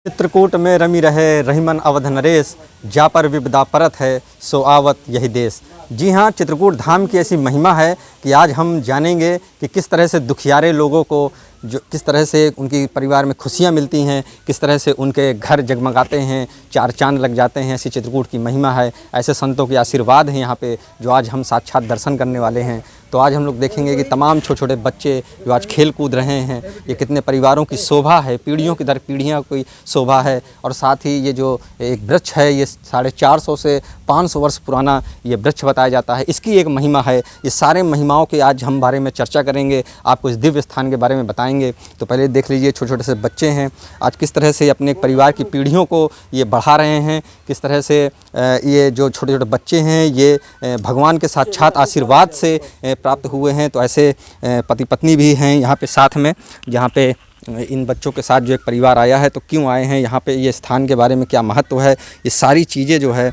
चित्रकूट में रमी रहे रहीमन अवध नरेश, जा पर विपदा परत है सो आवत यही देश। जी हाँ, चित्रकूट धाम की ऐसी महिमा है कि आज हम जानेंगे कि किस तरह से दुखियारे लोगों को किस तरह से उनकी परिवार में खुशियाँ मिलती हैं, किस तरह से उनके घर जगमगाते हैं, चार चांद लग जाते हैं। ऐसी चित्रकूट की महिमा है, ऐसे संतों के आशीर्वाद हैं यहाँ पे जो आज हम साक्षात दर्शन करने वाले हैं। तो आज हम लोग देखेंगे कि तमाम छोटे छोटे बच्चे जो आज खेल कूद रहे हैं, ये कितने परिवारों की शोभा है, पीढ़ियों की दर पीढ़ियाँ की शोभा है। और साथ ही ये जो एक वृक्ष है, ये 450 से 500 वर्ष पुराना ये वृक्ष बताया जाता है, इसकी एक महिमा है। ये सारे महिमाओं के आज हम बारे में चर्चा करेंगे, आपको इस दिव्य स्थान के बारे में बताएंगे। तो पहले देख लीजिए छोटे छोटे से बच्चे हैं, आज किस तरह से अपने परिवार की पीढ़ियों को ये बढ़ा रहे हैं, किस तरह से ये जो छोटे छोटे बच्चे हैं ये भगवान के साक्षात आशीर्वाद से प्राप्त हुए हैं। तो ऐसे पति पत्नी भी हैं यहाँ पे साथ में, जहाँ पे इन बच्चों के साथ जो एक परिवार आया है। तो क्यों आए हैं यहाँ पे, ये स्थान के बारे में क्या महत्व है, ये सारी चीज़ें जो है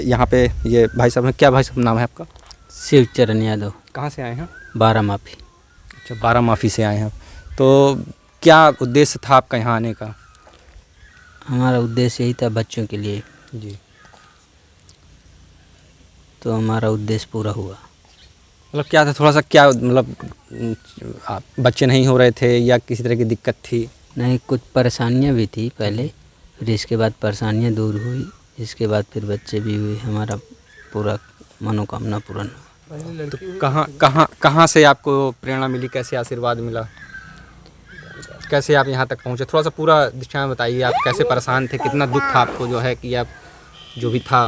यहाँ पे ये भाई साहब हैं। क्या भाई साहब नाम है आपका? शिवचरण यादव। कहाँ से आए हैं? बारामाफी। अच्छा, बारामाफी से आए हैं। तो क्या उद्देश्य था आपका यहाँ आने का? हमारा उद्देश्य यही था बच्चों के लिए जी। तो हमारा उद्देश्य पूरा हुआ। मतलब क्या था, थोड़ा सा क्या मतलब बच्चे नहीं हो रहे थे या किसी तरह की दिक्कत थी? नहीं, कुछ परेशानियां भी थी पहले, फिर इसके बाद परेशानियां दूर हुई, इसके बाद फिर बच्चे भी हुए, हमारा पूरा मनोकामना पूर्ण हुआ। तो कहाँ से आपको प्रेरणा मिली, कैसे आशीर्वाद मिला, कैसे आप यहाँ तक पहुँचे? थोड़ा सा पूरा दिशा में बताइए, आप कैसे परेशान थे, कितना दुख था आपको जो है कि आप जो भी था?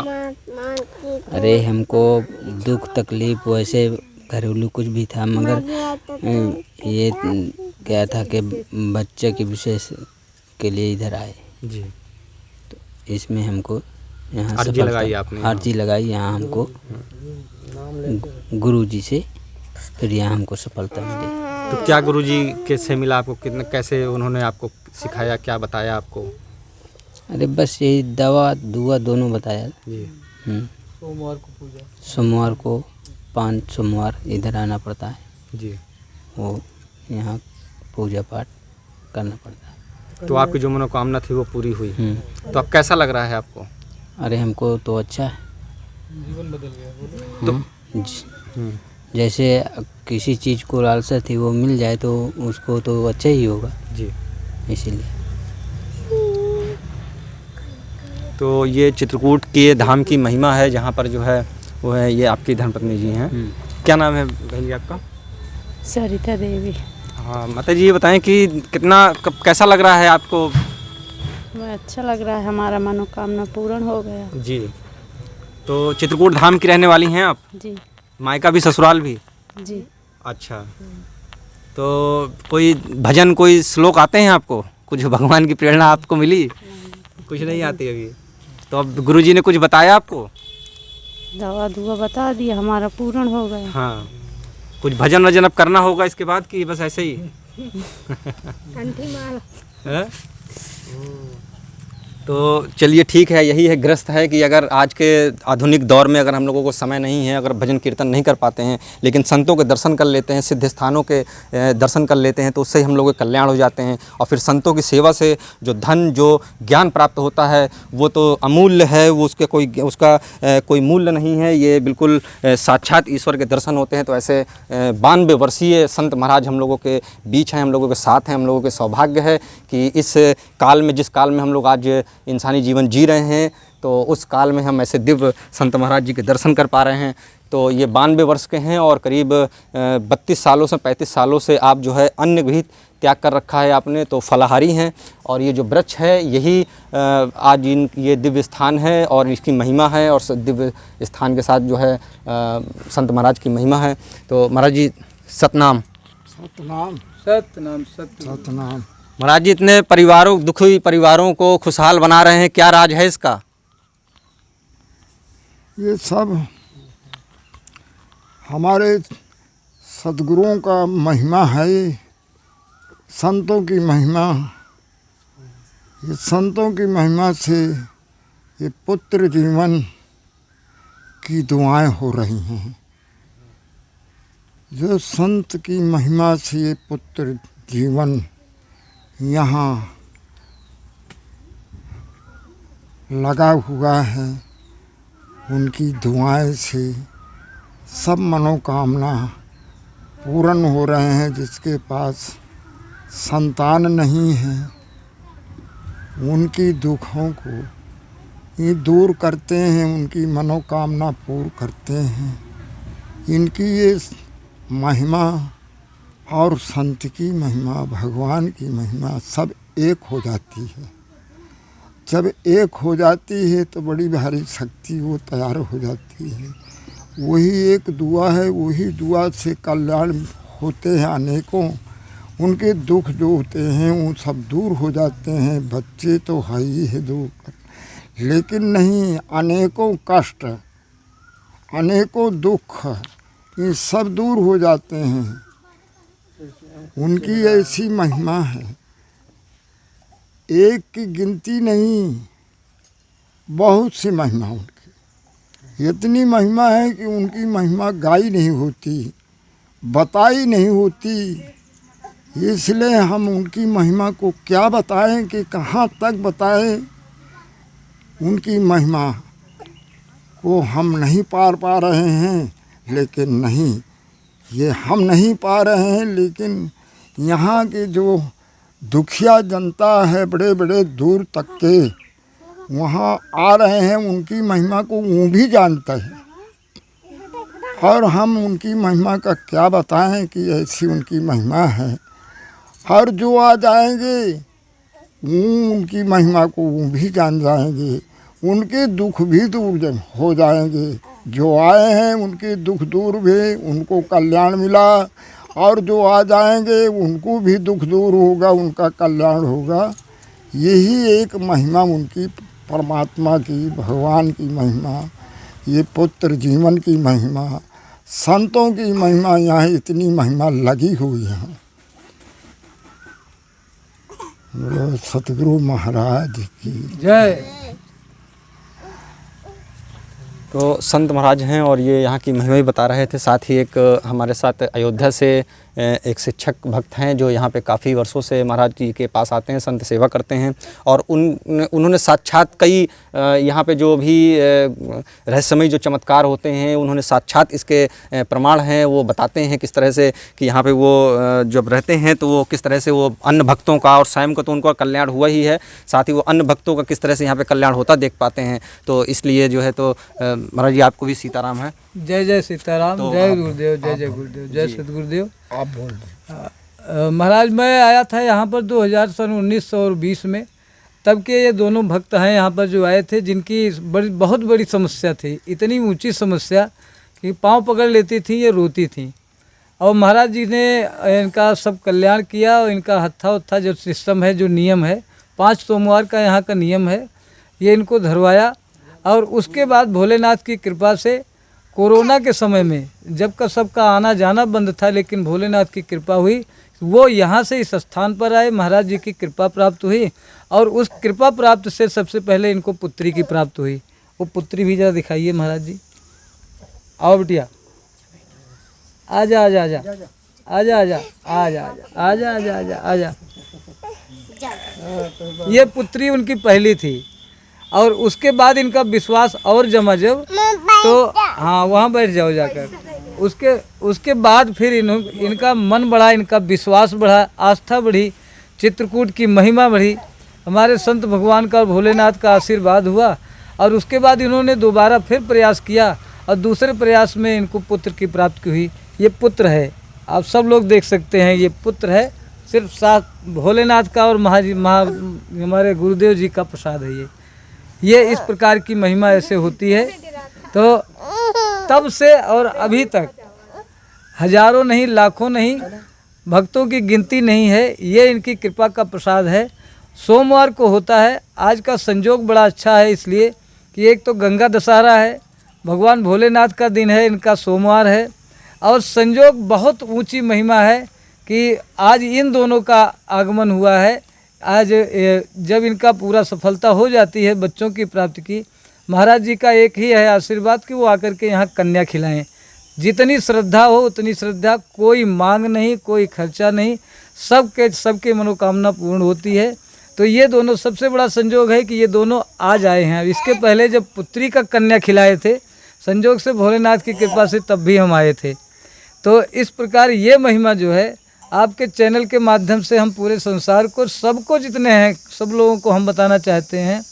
अरे हमको दुख तकलीफ़ वैसे घरेलू कुछ भी था, मगर ये क्या था कि बच्चे के विशेष के लिए इधर आए जी। तो इसमें हमको यहाँ अर्जी लगाई आपने? अर्जी लगाई यहाँ हमको गुरुजी से, फिर यहाँ हमको सफलता मिली। तो क्या गुरुजी कैसे मिला आपको, कितना कैसे उन्होंने आपको सिखाया, क्या बताया आपको? अरे बस यही दवा दुआ दोनों बताया जी। सोमवार को 5 सोमवार इधर आना पड़ता है जी। वो यहाँ पूजा पाठ करना पड़ता है। तो आपकी जो मनोकामना थी वो पूरी हुई। तो अब कैसा लग रहा है आपको? अरे हमको तो अच्छा है, जीवन बदल गया। तो जैसे किसी चीज़ को लालसा थी वो मिल जाए तो उसको तो अच्छा ही होगा जी, इसीलिए। तो ये चित्रकूट के धाम की महिमा है, जहाँ पर जो है वो है ये आपकी धर्मपत्नी जी हैं। क्या नाम है बहन जी आपका? सरिता देवी। हाँ माता जी, ये बताएं कि कैसा लग रहा है आपको? हमें अच्छा लग रहा है, हमारा मनोकामना पूर्ण हो गया जी। तो चित्रकूट धाम की रहने वाली हैं आप? जी। मायका भी ससुराल भी? जी। अच्छा। तो कोई भजन, कोई श्लोक आते हैं आपको? कुछ भगवान की प्रेरणा आपको मिली? कुछ नहीं आती अभी? तो अब गुरुजी ने कुछ बताया आपको? दवा दुआ बता दिया, हमारा पूर्ण हो गया। हाँ, कुछ भजन वजन अब करना होगा इसके बाद कि बस ऐसे ही? कंठी माला। तो चलिए ठीक है, यही है ग्रस्त है कि अगर आज के आधुनिक दौर में अगर हम लोगों को समय नहीं है, अगर भजन कीर्तन नहीं कर पाते हैं, लेकिन संतों के दर्शन कर लेते हैं, सिद्ध स्थानों के दर्शन कर लेते हैं, तो उससे हम लोगों के कल्याण हो जाते हैं। और फिर संतों की सेवा से जो धन, जो ज्ञान प्राप्त होता है वो तो अमूल्य है, वो उसका कोई मूल्य नहीं है। ये बिल्कुल साक्षात ईश्वर के दर्शन होते हैं। तो ऐसे 92 वर्षीय संत महाराज हम लोगों के बीच हैं, हम लोगों के साथ हैं। हम लोगों के सौभाग्य है कि इस काल में, जिस काल में हम लोग आज इंसानी जीवन जी रहे हैं, तो उस काल में हम ऐसे दिव्य संत महाराज जी के दर्शन कर पा रहे हैं। तो ये 92 वर्ष के हैं और करीब 32 सालों से 35 सालों से आप जो है अन्न भी त्याग कर रखा है आपने, तो फलाहारी हैं। और ये जो वृक्ष है यही आज ये दिव्य स्थान है और इसकी महिमा है, और दिव्य स्थान के साथ जो है संत महाराज की महिमा है। तो महाराज जी सतनाम। सतनाम सतनाम सतनाम। महाराज जी, इतने दुखी परिवारों को खुशहाल बना रहे हैं, क्या राज है इसका? ये सब हमारे सद्गुरुओं का महिमा है, संतों की महिमा। ये संतों की महिमा से ये पुत्र जीवन की दुआएं हो रही हैं। जो संत की महिमा से ये पुत्र जीवन यहाँ लगा हुआ है। उनकी दुआएं से सब मनोकामना पूर्ण हो रहे हैं। जिसके पास संतान नहीं है उनकी दुखों को ये दूर करते हैं, उनकी मनोकामना पूर्ण करते हैं। इनकी ये महिमा और संत की महिमा, भगवान की महिमा सब एक हो जाती है। जब एक हो जाती है तो बड़ी भारी शक्ति वो तैयार हो जाती है। वही एक दुआ है, वही दुआ से कल्याण होते हैं अनेकों। उनके दुख जो होते हैं वो सब दूर हो जाते हैं। बच्चे तो है ही है दुख, लेकिन नहीं, अनेकों कष्ट, अनेकों दुख ये सब दूर हो जाते हैं। उनकी ऐसी महिमा है, एक की गिनती नहीं, बहुत सी महिमा उनकी। इतनी महिमा है कि उनकी महिमा गाई नहीं होती, बताई नहीं होती। इसलिए हम उनकी महिमा को क्या बताएं कि कहाँ तक बताएं। उनकी महिमा को हम नहीं पार पा रहे हैं, लेकिन नहीं, ये हम नहीं पा रहे हैं, लेकिन यहाँ के जो दुखिया जनता है बड़े बड़े दूर तक के, वहाँ आ रहे हैं, उनकी महिमा को वो भी जानते हैं। और हम उनकी महिमा का क्या बताएं कि ऐसी उनकी महिमा है। और जो आ जाएंगे वो उनकी महिमा को वो भी जान जाएंगे, उनके दुख भी दूर हो जाएंगे। जो आए हैं उनके दुख दूर हुए, उनको कल्याण मिला। और जो आ जाएंगे उनको भी दुख दूर होगा, उनका कल्याण होगा। यही एक महिमा उनकी, परमात्मा की, भगवान की महिमा, ये पुत्र जीवन की महिमा, संतों की महिमा। यहाँ इतनी महिमा लगी हुई है। बोलो सतगुरु महाराज की जय। तो संत महाराज हैं और ये यहाँ की महिमा भी बता रहे थे। साथ ही एक हमारे साथ अयोध्या से एक शिक्षक भक्त हैं जो यहाँ पे काफ़ी वर्षों से महाराज जी के पास आते हैं, संत सेवा करते हैं। और उन्होंने साक्षात कई यहाँ पे जो भी रहस्यमयी जो चमत्कार होते हैं, उन्होंने साक्षात इसके प्रमाण हैं। वो बताते हैं किस तरह से कि यहाँ पे वो जब रहते हैं तो वो किस तरह से वो अन्य भक्तों का, और स्वयं को तो उनका कल्याण हुआ ही है, साथ ही वो अन्य भक्तों का किस तरह से यहाँ पे कल्याण होता देख पाते हैं। तो इसलिए जो है तो महाराज जी आपको भी सीताराम है। जय जय सीताराम। तो जय गुरुदेव, जय जय गुरुदेव, जय सतगुरुदेव। आप बोल दें। महाराज मैं आया था यहाँ पर 1920 में। तब के ये दोनों भक्त हैं यहाँ पर जो आए थे, जिनकी बहुत बड़ी समस्या थी। इतनी ऊंची समस्या कि पाँव पकड़ लेती थी, ये रोती थी। और महाराज जी ने इनका सब कल्याण किया। और इनका हत्था उत्था जो सिस्टम है, जो नियम है, 5 सोमवार का यहाँ का नियम है, ये इनको धरवाया। और उसके बाद भोलेनाथ की कृपा से कोरोना के समय में जब का सबका आना जाना बंद था, लेकिन भोलेनाथ की कृपा हुई, वो यहाँ से इस स्थान पर आए। महाराज जी की कृपा प्राप्त हुई। और उस कृपा प्राप्त से सबसे पहले इनको पुत्री की प्राप्त हुई। वो पुत्री भी जरा दिखाइए महाराज जी। आओ बिटिया, आजा आजा आजा आजा आजा आजा आजा आजा आजा आजा। ये पुत्री उनकी पहली थी। और उसके बाद इनका विश्वास और जमा जब, तो हाँ वहाँ बैठ जाओ जाकर। उसके बाद फिर इनका मन बढ़ा, इनका विश्वास बढ़ा, आस्था बढ़ी, चित्रकूट की महिमा बढ़ी, हमारे संत भगवान का और भोलेनाथ का आशीर्वाद हुआ। और उसके बाद इन्होंने दोबारा फिर प्रयास किया और दूसरे प्रयास में इनको पुत्र की प्राप्ति हुई। ये पुत्र है, आप सब लोग देख सकते हैं, ये पुत्र है। सिर्फ साथ भोलेनाथ का और हमारे गुरुदेव जी का प्रसाद है ये इस प्रकार की महिमा ऐसे होती है। तो तब से और अभी तक हजारों नहीं, लाखों नहीं, भक्तों की गिनती नहीं है। ये इनकी कृपा का प्रसाद है। सोमवार को होता है। आज का संजोग बड़ा अच्छा है, इसलिए कि एक तो गंगा दशहरा है, भगवान भोलेनाथ का दिन है, इनका सोमवार है। और संजोग बहुत ऊंची महिमा है कि आज इन दोनों का आगमन हुआ है। आज जब इनका पूरा सफलता हो जाती है बच्चों की प्राप्ति की, महाराज जी का एक ही है आशीर्वाद कि वो आकर के यहाँ कन्या खिलाएं। जितनी श्रद्धा हो उतनी श्रद्धा, कोई मांग नहीं, कोई खर्चा नहीं, सबके मनोकामना पूर्ण होती है। तो ये दोनों सबसे बड़ा संयोग है कि ये दोनों आज आए हैं। इसके पहले जब पुत्री का कन्या खिलाए थे, संयोग से भोलेनाथ की कृपा से, तब भी हम आए थे। तो इस प्रकार ये महिमा जो है आपके चैनल के माध्यम से हम पूरे संसार को, सबको जितने हैं, सब लोगों को हम बताना चाहते हैं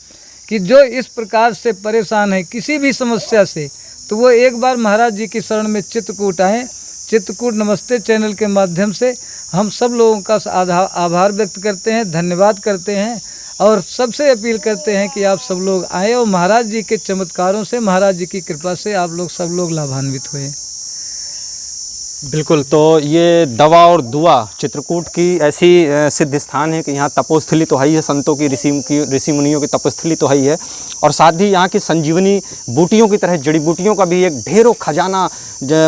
कि जो इस प्रकार से परेशान है किसी भी समस्या से, तो वो एक बार महाराज जी की शरण में चित्रकूट आएँ। चित्रकूट नमस्ते चैनल के माध्यम से हम सब लोगों का आभार व्यक्त करते हैं, धन्यवाद करते हैं और सबसे अपील करते हैं कि आप सब लोग आए और महाराज जी के चमत्कारों से, महाराज जी की कृपा से आप लोग सब लोग लाभान्वित हुए। बिल्कुल, तो ये दवा और दुआ चित्रकूट की ऐसी सिद्ध स्थान है कि यहाँ तपोस्थली तो है ही है, संतों की ऋषि मुनियों की तपोस्थली तो है ही है, और साथ ही यहाँ की संजीवनी बूटियों की तरह जड़ी बूटियों का भी एक ढेरों खजाना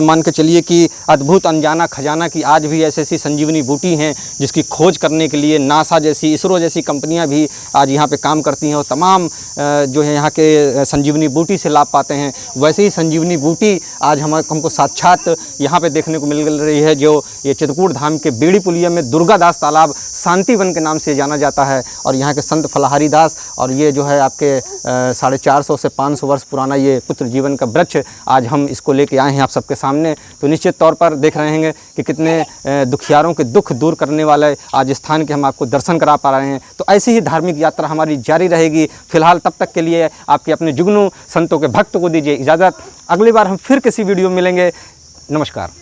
मान के चलिए कि अद्भुत अनजाना खजाना की आज भी ऐसी ऐसी संजीवनी बूटी हैं जिसकी खोज करने के लिए नासा जैसी, इसरो जैसी कंपनियाँ भी आज यहाँ पे काम करती हैं और तमाम जो है यहाँ के संजीवनी बूटी से लाभ पाते हैं। वैसे ही संजीवनी बूटी आज हमको साक्षात यहाँ पे देखने को मिल रही है, जो ये चित्रकूट धाम के बेड़ी पुलिया में दुर्गादास तालाब शांतिवन के नाम से जाना जाता है। और यहाँ के संत फलाहारी दास और ये जो है आपके 450 से 500 वर्ष पुराना ये पुत्र जीवन का वृक्ष आज हम इसको लेके आए हैं आप सबके सामने। तो निश्चित तौर पर देख रहे हैं कि कितने दुखियारों के दुख दूर करने वाले आज स्थान के हम आपको दर्शन करा पा रहे हैं। तो ऐसी ही धार्मिक यात्रा हमारी जारी रहेगी। फिलहाल तब तक के लिए आपके अपने जुगनू संतों के भक्त को दीजिए इजाज़त। अगली बार हम फिर किसी वीडियो में मिलेंगे। नमस्कार।